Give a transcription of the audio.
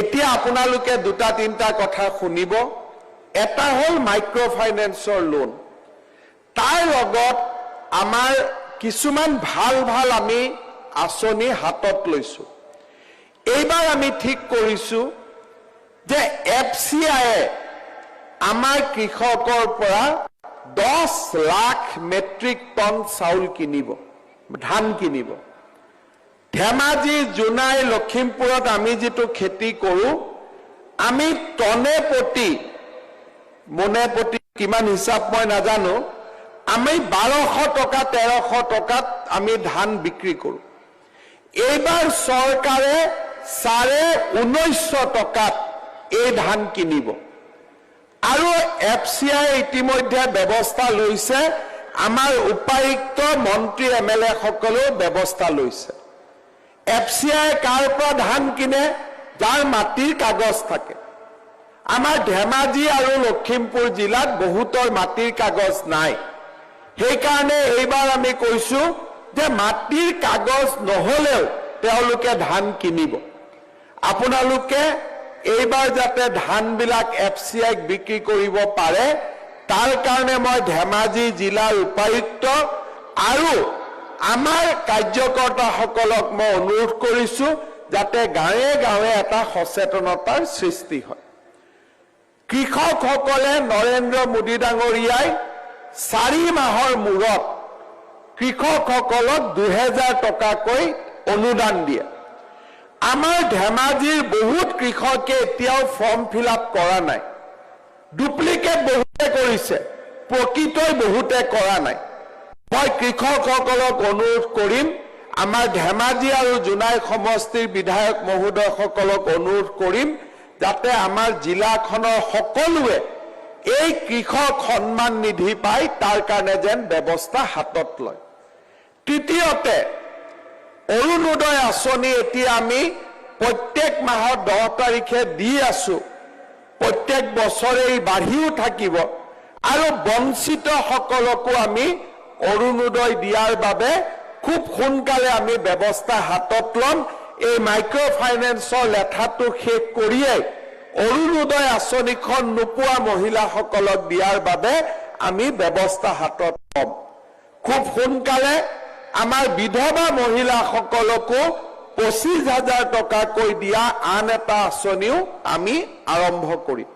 এতিয়া আপোনালোকে দুটা তিনটা কথা শুনিব। এটা হল মাইক্ৰ ফাইনেন্সৰ লোন, তাৰ লগত আমাৰ কিছুমান ভাল ভাল আমি আঁচনি হাতত লৈছো। এইবাৰ আমি ঠিক কৰিছো যে FCI আমাৰ কৃষকৰ পৰা 10 লাখ মেট্ৰিক টন চাউল কিনিব, ধান কিনিব। ধেমাজি, জোনাই, লখিমপুৰত আমি যেটো খেতি কৰো, আমি টনে প্ৰতি মনে প্ৰতি কিমান হিচাপ মই নাজানো, আমি 1200 টকা 1300 টকাত আমি ধান বিক্ৰী কৰো। এইবাৰ চৰকাৰে 1950 টকাত এই ধান কিনিব। আৰু FCI ইতিমধ্যে ব্যৱস্থা লৈছে, আমাৰ উপায়ুক্ত মন্ত্ৰী MLA সকলেও ব্যৱস্থা লৈছে। FCI কাৰ পৰা ধান কিনে? যাৰ মাটিৰ কাগজ থাকে। আমাৰ ধেমাজি আৰু লখিমপুৰ জিলাত বহুতৰ মাটিৰ কাগজ নাই। সেইকাৰণে এইবাৰ আমি কৈছো যে মাটিৰ কাগজ নহলেও তেওঁলোকে ধান কিনিব। আপোনালোকে এইবাৰ যাতে ধানবিলাক FCI বিক্ৰী কৰিব পাৰে, তাৰ কাৰণে মই ধেমাজি জিলাৰ উপায়ুক্ত আৰু আমাৰ কাৰ্যকৰ্তাসকলক মই অনুৰোধ কৰিছো যাতে গাঁৱে গাঁৱে এটা সচেতনতাৰ সৃষ্টি হয়। কৃষকসকলে নৰেন্দ্ৰ মোদী ডাঙৰীয়াই 4 মাহৰ মূৰত কৃষকসকলক 2000 টকাকৈ অনুদান দিয়ে। আমাৰ ধেমাজিৰ বহুত কৃষকে এতিয়াও ফৰ্ম ফিল আপ কৰা নাই। ডুপ্লিকেট বহুতে কৰিছে, প্ৰকৃতই বহুতে কৰা নাই। মই কৃষকসকলক অনুৰোধ কৰিম, আমাৰ ধেমাজি আৰু জোনাই সমষ্টিৰ বিধায়ক মহোদয়সকলক অনুৰোধ কৰিম যাতে আমাৰ জিলাখনৰ সকলোৱে এই কৃষক সন্মান নিধি পায়, তাৰ কাৰণে যেন ব্যৱস্থা হাতত লয়। তৃতীয়তে, অৰুণোদয় আঁচনি এতিয়া আমি প্ৰত্যেক মাহৰ 10 তাৰিখে দি আছো। প্ৰত্যেক বছৰে বাঢ়িও থাকিব আৰু বঞ্চিত সকলকো আমি অৰুণোদয় দিয়াৰ বাবে খুব সোনকালে আমি ব্যৱস্থা হাতত ল'ম। এই মাইক্ৰ ফাইনেন্সৰ লেঠাটো শেষ কৰিয়ে অৰুণোদয় আঁচনিখন নোপোৱা মহিলাসকলক দিয়াৰ বাবে আমি ব্যৱস্থা হাতত ল'ম। খুব সোনকালে আমাৰ বিধৱা মহিলাসকলকো 25,000 টকাকৈ দিয়া আন এটা আঁচনিও আমি আৰম্ভ কৰিম।